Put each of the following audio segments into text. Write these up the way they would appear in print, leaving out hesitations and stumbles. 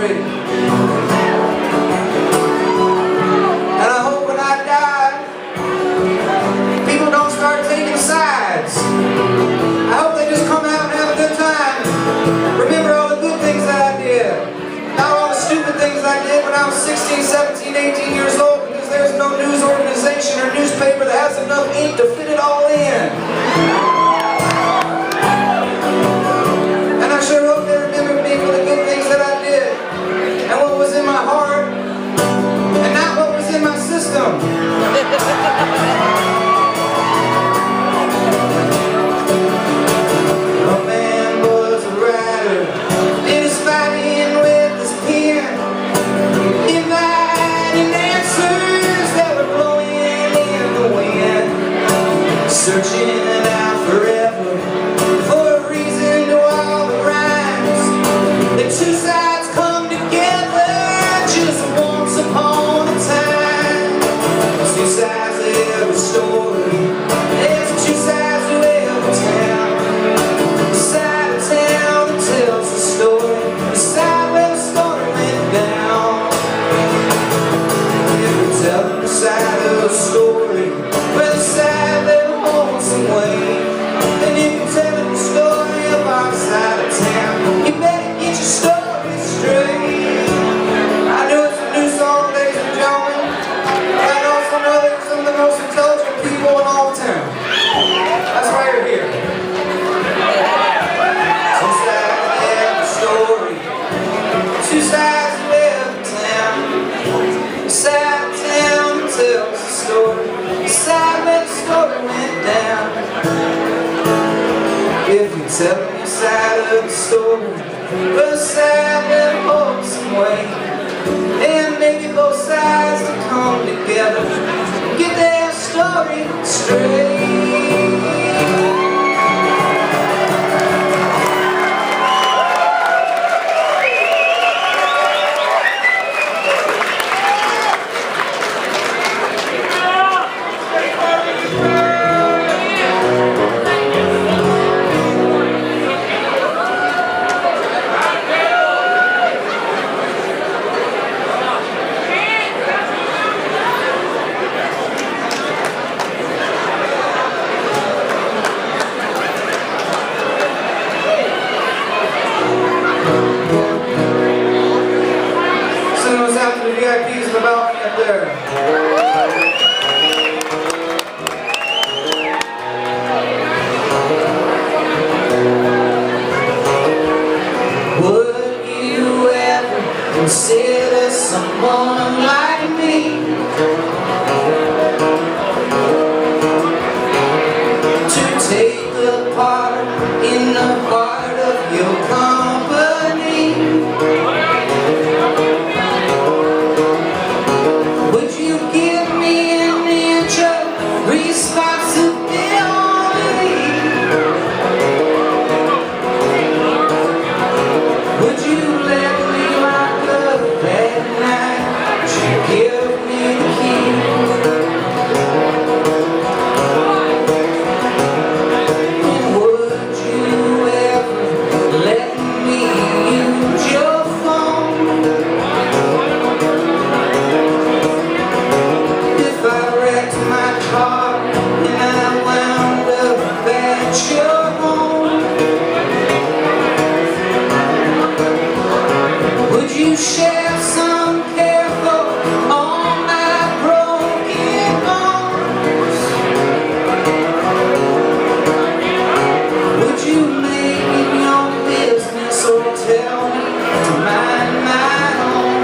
story. And I hope when I die, people don't start taking sides. I hope they just come out and have a good time. Remember all the good things that I did. Not all the stupid things I did when I was 16, 17, 18 years old, because there's no news organization or newspaper that has enough ink to fit it all in. And I sure hope they remember me for the good things that I did, and what was in my heart, and not what was in my system. A man was a writer, did his fighting with his pen, inviting answers that were blowing in the wind, searching out forever for a reason to all the rhymes. The two sides come together just once upon a time. Two sides of every story, there's two sides to every town. The side of town that tells the story, the side where the story went down. If we tell them the side of the story, where the side that holds some weight, then if you tell them the story of our side of town, you better get your story straight. I know it's a new song, ladies and gentlemen, but I also know that some of the most intelligent people in all town. That's why you're here. Two sides of every story, two sides of every town. The side of town that tells the story, the side where the story went down. If you tell them your side of the story, but the side that holds some weight, and maybe both sides to come together, get their story straight. Send those out to the VIPs in the balcony up there. Would you ever consider someone like me to take a part in the part of your company? Would you give me an inch of responsibility? Would you let me lock up that night? Would you give me the key? And would you ever let me use your phone? If I wrecked my car and I wound up at your home, would you share some care for all my broken bones? Would you make it your business or tell me to mind my own?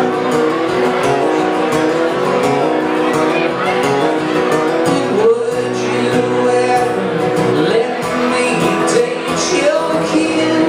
And would you ever let me date your kid?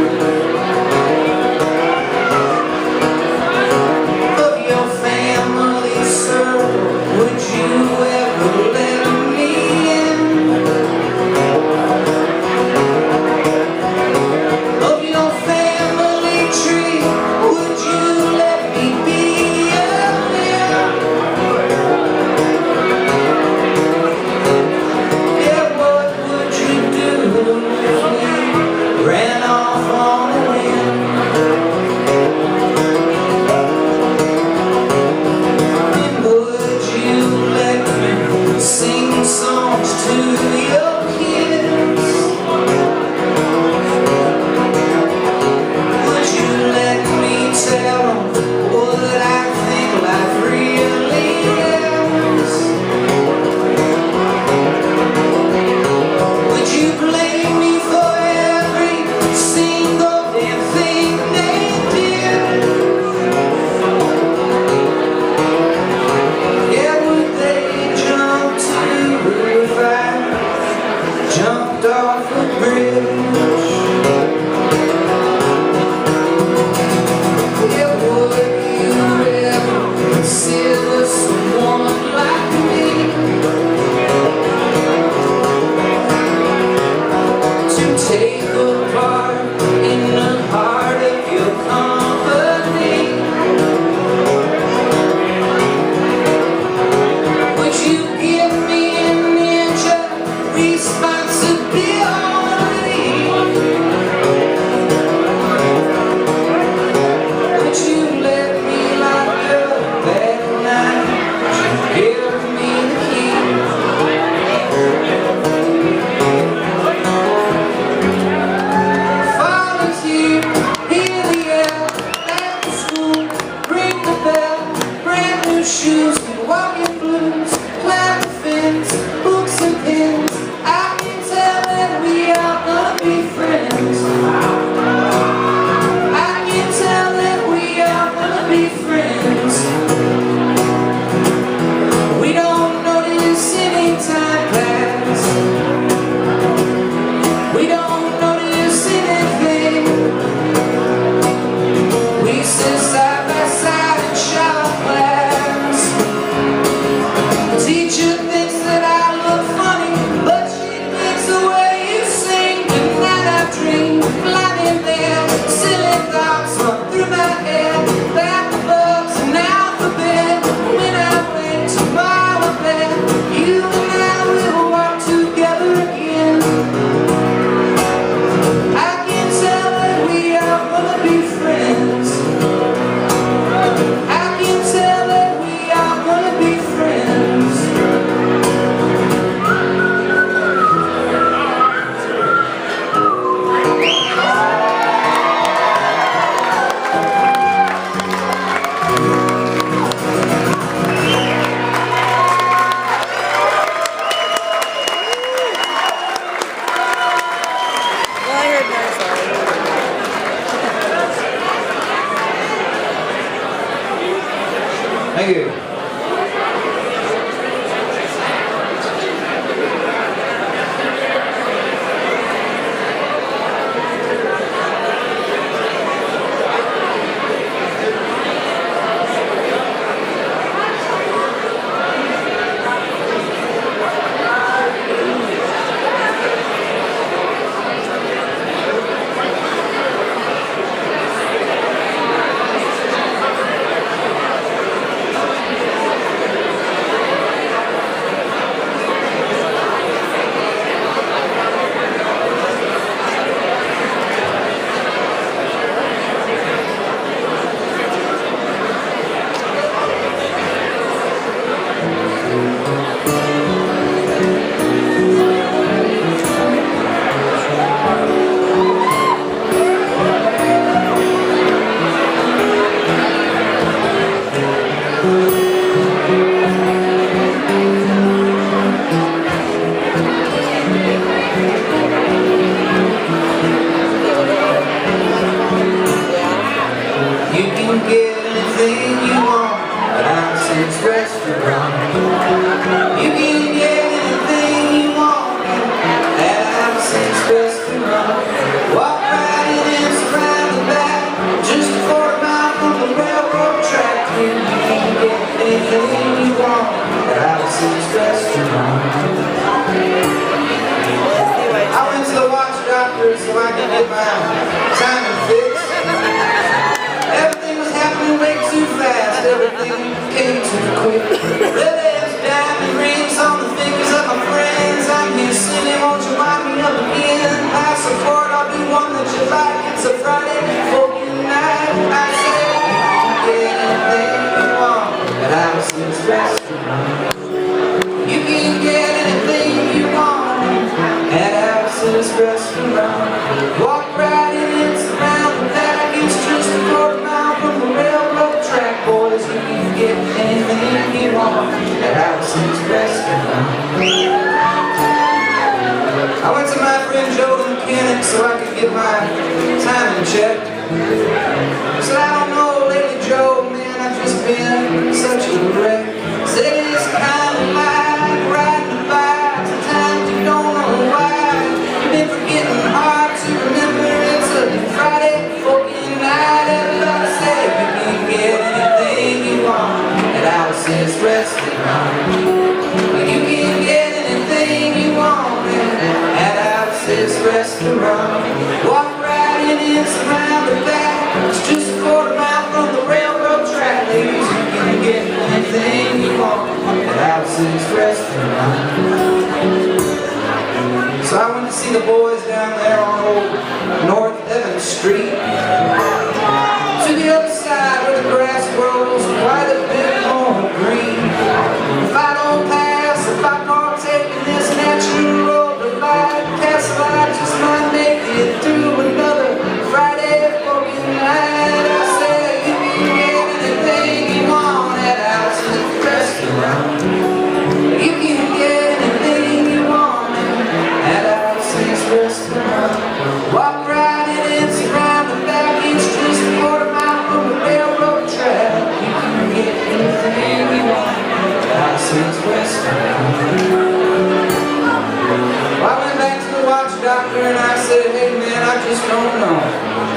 Thank you. So I could get my timing fixed. Everything was happening way too fast. Everything came too quick. Red ass diamond rings on the fingers of my friends. I'm here singing, won't you wind me up again? I support, I'll be one that you like. It's a Friday fucking night. I said, get anything you want at Allison's restaurant. You can get anything you want at Allison's restaurant. Walk right in, it's around the back. It's just a quarter mile from the railroad track. Boys, you can get anything you want at Allison's restaurant. I went to my friend Joe the mechanic so I could get my timing checked. I said, I don't know lately, Joe, man, I've just been such a wreck. Said it's kind of like riding a bike. Sometimes you don't know why. You've been forgetting hard to remember. It's a Friday fucking night. Everybody say you can get anything you want at Allison's restaurant. You can get anything you want at Allison's restaurant. Walk right in, it's around the back. It's just a quarter mile from the railroad track. Ladies, you can get anything you want at Allison's restaurant. So I went to see the boys down there on old North Evans Street. To the other side where the grass grows quite a bit more green. If I don't pass, if I can't take this natural road divide, past the light just might make it through another Friday fucking night. I say you can get anything you want at Allison's restaurant. You can get anything you want at Allison's restaurant. Walk right in, it's around the back. It's just a quarter mile from the railroad track. You can get anything you want at Allison's restaurant. Well, I went back to the watch doctor and I said, hey man, I just don't know.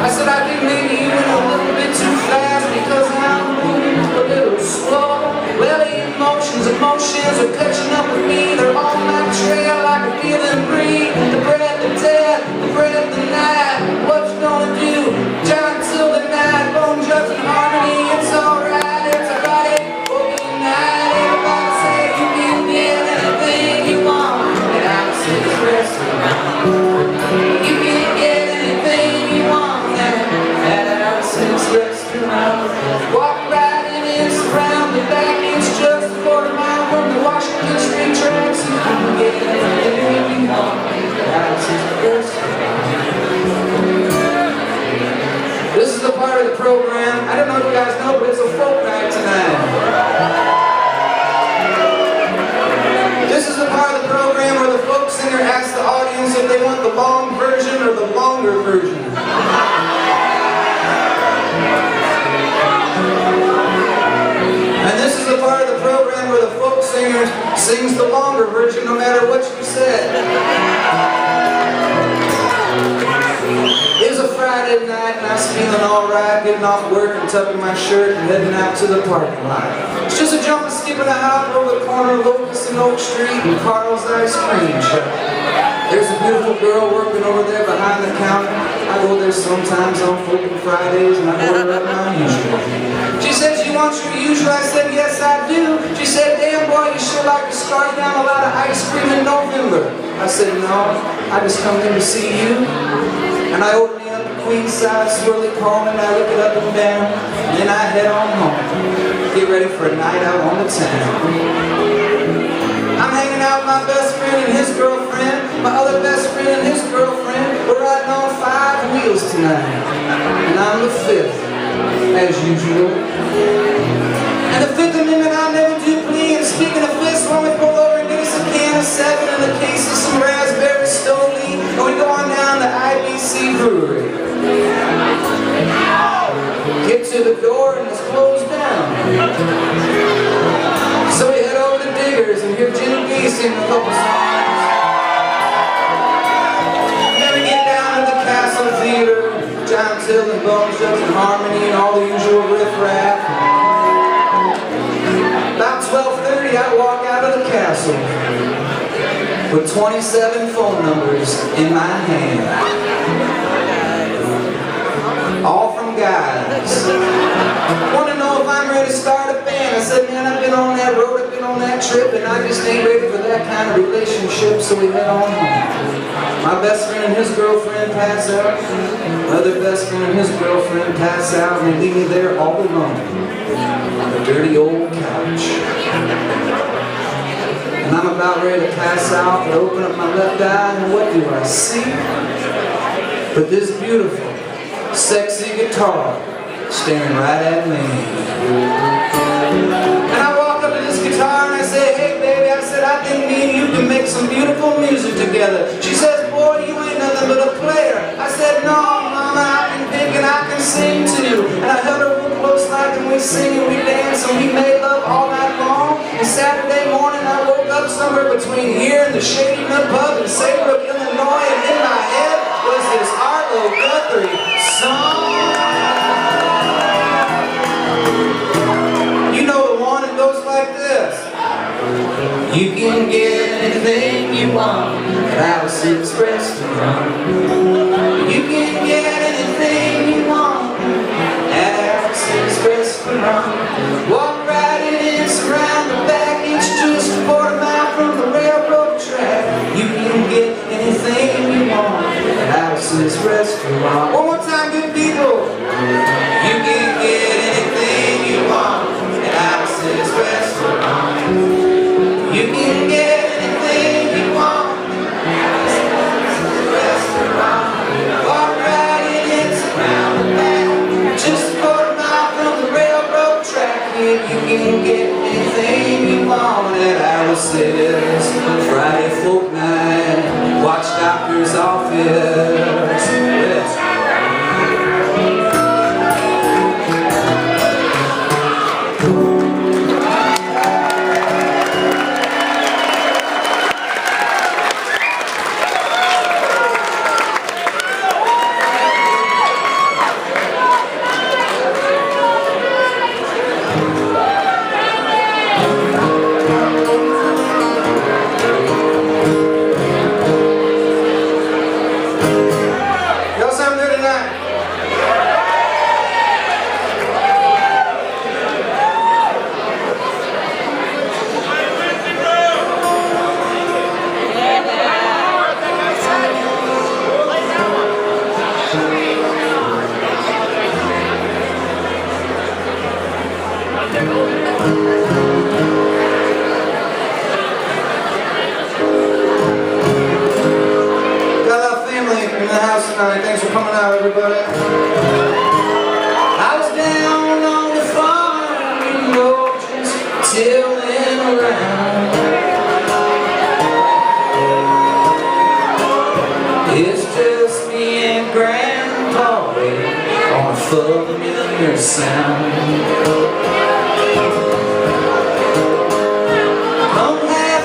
I said I think maybe you went a little bit too fast because I'm moving a little slow. Well, the emotions are catching up with me. They're on my trail like a feeling breed. The breath of death, the breath of the night. What you gonna do? John till the night, bone judge and harmony. It's alright, it's a Friday fucking night. Everybody say you can get anything you want at Allison's restaurant. You can get anything you want at Allison's restaurant. Walk right in, it's around the back. It's just a quarter mile from the Washington Street tracks. You can get anything you want at Allison's restaurant. This is the part of the program, I don't know if you guys know, but it's a folk night tonight. This is the part of the program where the folk singer asks the audience if they want the long version or the longer version. And this sings the longer version no matter what you said. It was a Friday night and I was feeling alright, getting off work and tucking my shirt and heading out to the parking lot. It's just a jump and skip and a hop over the corner of Locust and Oak Street and Carl's Ice Cream Shop. There's a beautiful girl working over there behind the counter. I go there sometimes on Open Fridays and I order up my usual. She says, "You want your usual?" I said, "Yes, I do." She said, "Damn boy, you sure like to scarf down a lot of ice cream in November." I said, "No, I just come in to see you." And I open me up a queen size swirly cone and I look it up and down. And then I head on home, get ready for a night out on the town. I'm hanging out with my best friend and his girlfriend, my other best friend and his girlfriend. We're riding on 5 wheels tonight, and I'm the 5th, as usual. And the 5th Amendment I never do plea. And speaking of fists, when we pull over and get us a can of 7 and a case of some raspberry Stoli, and we go on down to IBC Brewery. Get to the door and it's closed down. So we head over to Diggers and hear Jimmy B sing a couple songs. And then we get down to the Castle Theater, John Till and Bone Thugs and Harmony and all the usual riff-raff. About 12:30 I walk out of the castle with 27 phone numbers in my hand. All from guys. Want to know if I'm ready to start a band. I said, "Man, I've been on that road, I've been on that trip, and I just ain't ready for that kind of relationship," so we head on home. My best friend and his girlfriend pass out. My other best friend and his girlfriend pass out, and they leave me there all alone on a dirty old couch. And I'm about ready to pass out, but I open up my left eye, and what do I see? But this beautiful, sexy guitar staring right at me. And I walk up to this guitar and I say, "Hey baby," I said, "I think me and you can make some beautiful music together." She says, "Boy, you ain't nothing but a player." I said, "No, mama, I can pick and I can sing too." And I held her real close like, and we sing and we dance and we made love all night long. And Saturday morning I woke up somewhere between here and the Shady Nut Pub in Saybrook, Illinois, and in my head was this Arlo Guthrie song. You know the one that goes like this. You can get anything you want at Alice's Restaurant. You can get anything you want at Alice's Restaurant. Walk right in, surround the back, it's just a quarter mile from the railroad track. You can get anything you want at Alice's Restaurant. One more time, good people. You can get anything you want at Alice's Restaurant. You can get anything you want at Alice's Restaurant. Walk right in, surround the back, just a quarter mile from the railroad track. You can get anything you want at Alice's. Friday folk night, watch doctor's office. Yes. Thanks for coming out, everybody. I was down on the farm, you know, just tilling around. It's just me and Grandpa on a familiar sound. Come half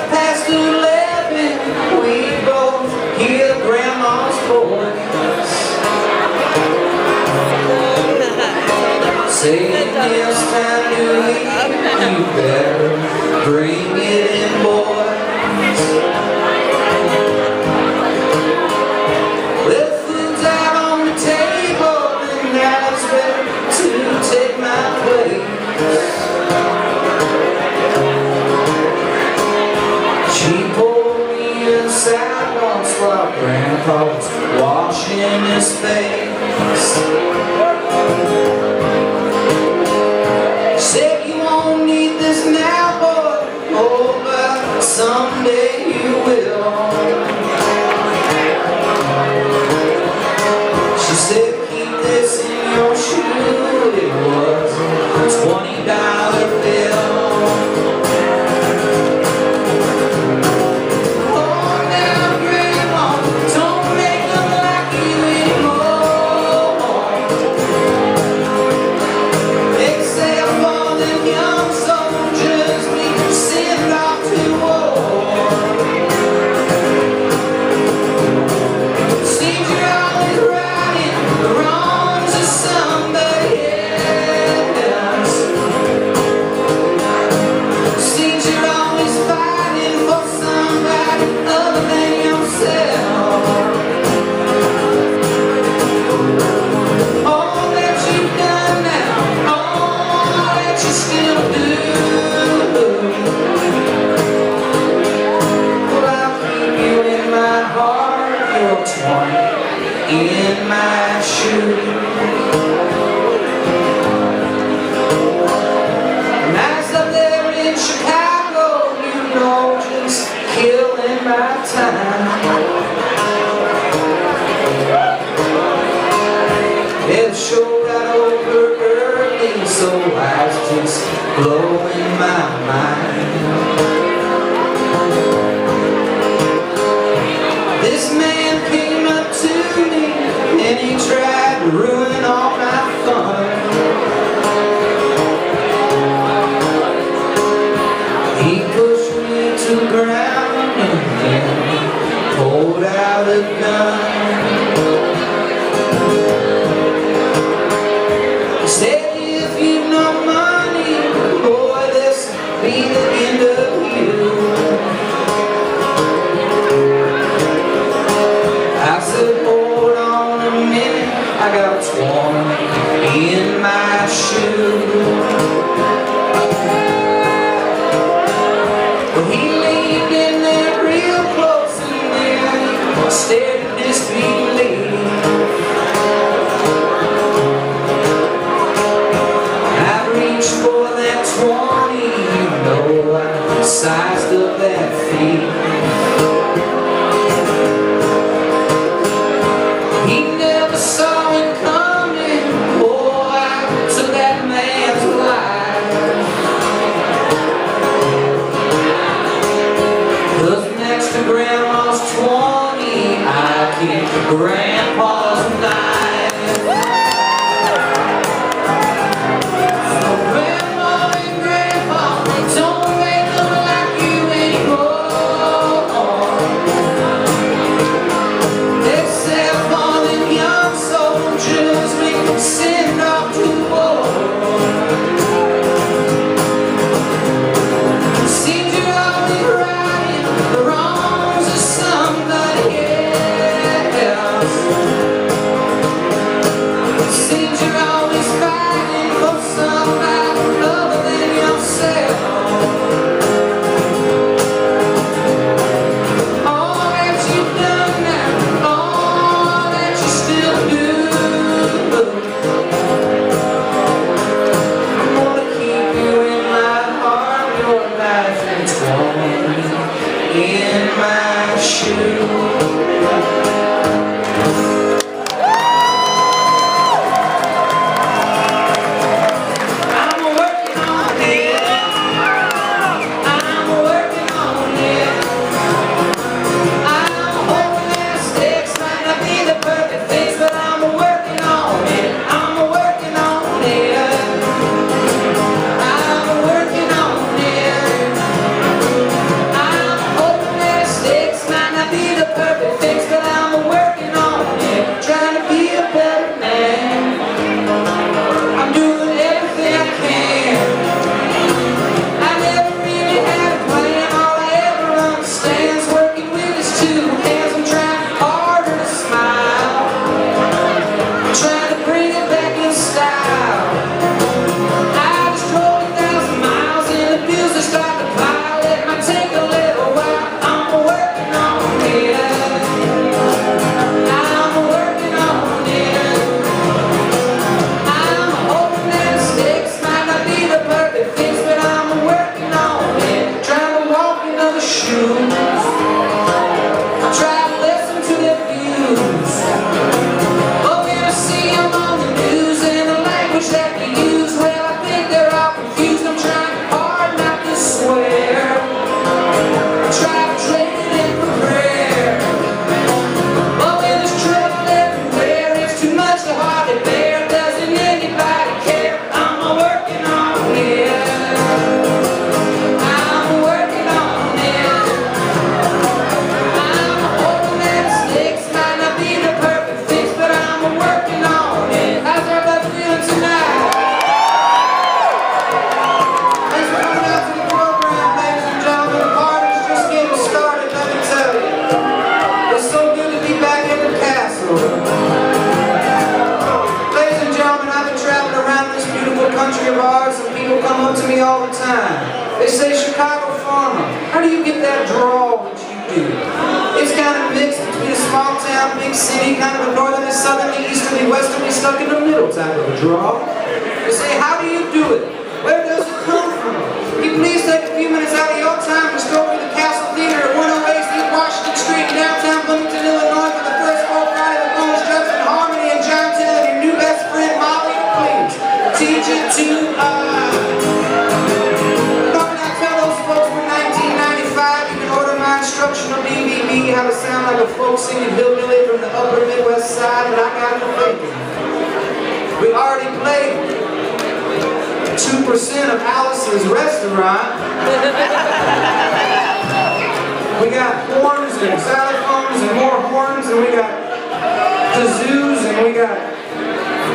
Saying it's time to leave, you better bring it in, boys. Well, food's out on the table, and now it's ready to take my place. She poured me inside once while Grandpa was washing his face. Said you won't need this now, boy, oh, but someday you will. She said keep this in your shoe, it was a $20 bill. In my shoe. And as I lived in Chicago, you know, just killing my time. It sure got over early, so I was just blowing my mind. This man came up to me and he tried to ruin all my fun. He pushed me to the ground and then pulled out a gun. He said, if you've no money, boy, this will be the end of you. I said, hold on a minute, I got 20 in my shoe. Well, he leaned in there real close and then he stared at disbelief. I reached for that 20, you know, I sized up that feet. He never saw it coming, boy, to that man's life. 'Cause next to Grandma's 20, I keep Grandpa's knife. So Grandma and Grandpa, don't make them like you anymore. of ours, and people come up to me all the time. They say, Chicago farmer, how do you get that drawl that you do? It's kind of mixed between a small town, big city, kind of a northerly, southerly, easterly, westerly, stuck in the middle type of a drawl. They say, how do you do it? Where does it come from? Can you please take a few minutes out of your time to stroll through the Castle Theater at 108 East Washington Street in downtown Bloomington, Illinois for the first folk ride of the Bones, Judson, Harmony, and John Taylor, your new best friend, Molly, please. Teach it to instructional DVD, how to sound like a folk singing hillbilly from the upper Midwest side, and I got to thinking. We already played 2% of Alice's Restaurant. We got horns and xylophones and more horns, and we got kazoos, and we got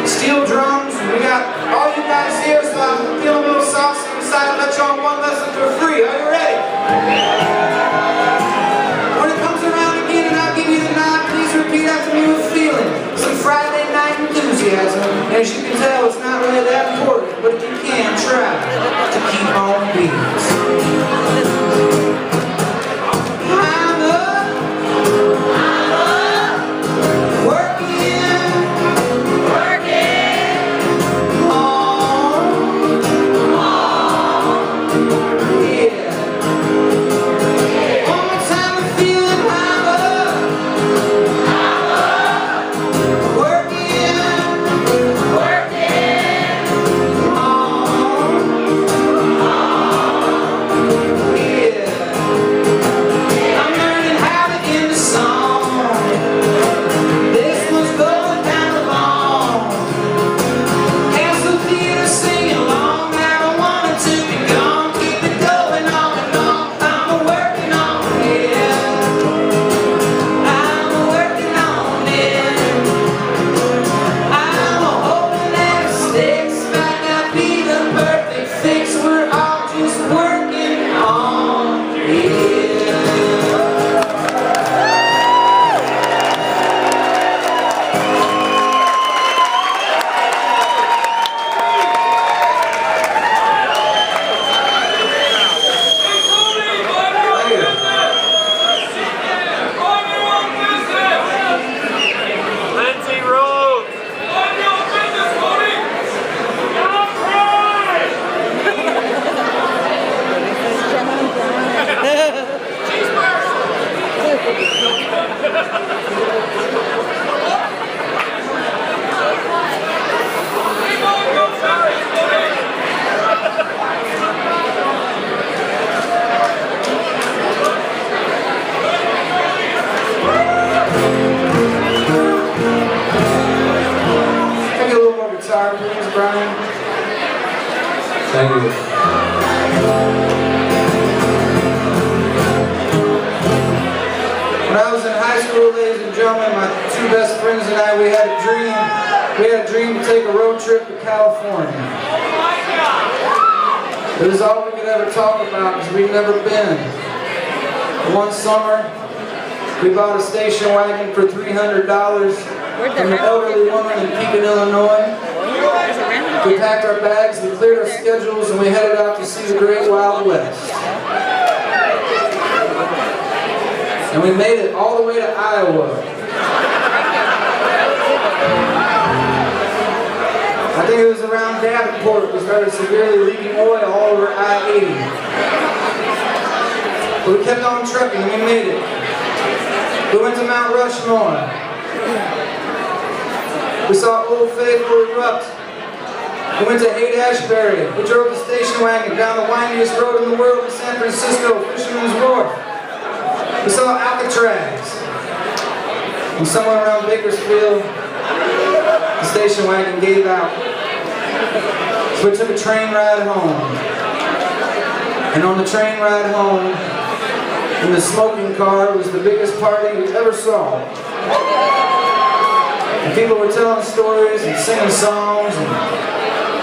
steel drums, and we got all you guys here, so I'm feeling a little saucy and decided to let you on one lesson for free. Are you ready? Repeat after me with feeling, some Friday night enthusiasm. As you can tell, it's not really that important, but if you can, try to keep on beating. Please, Brian. Thank you. When I was in high school, ladies and gentlemen, my two best friends and I, we had a dream. We had a dream to take a road trip to California. It was all we could ever talk about because we'd never been. One summer, we bought a station wagon for $300 from an elderly woman in Pekin, Illinois. We packed our bags, we cleared our schedules, and we headed out to see the Great Wild West. And we made it all the way to Iowa. I think it was around Davenport we started severely leaking oil all over I-80. But we kept on trucking and we made it. We went to Mount Rushmore. We saw Old Faithful erupt. We went to Haight-Ashbury. We drove the station wagon down the windiest road in the world in San Francisco, Fisherman's Wharf. We saw Alcatraz. And somewhere around Bakersfield, the station wagon gave out. So we took a train ride home. And on the train ride home, in the smoking car, was the biggest party we ever saw. And people were telling stories and singing songs. And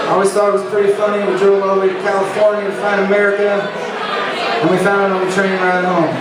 I always thought it was pretty funny. We drove all the way to California to find America. And we found it on the train ride home.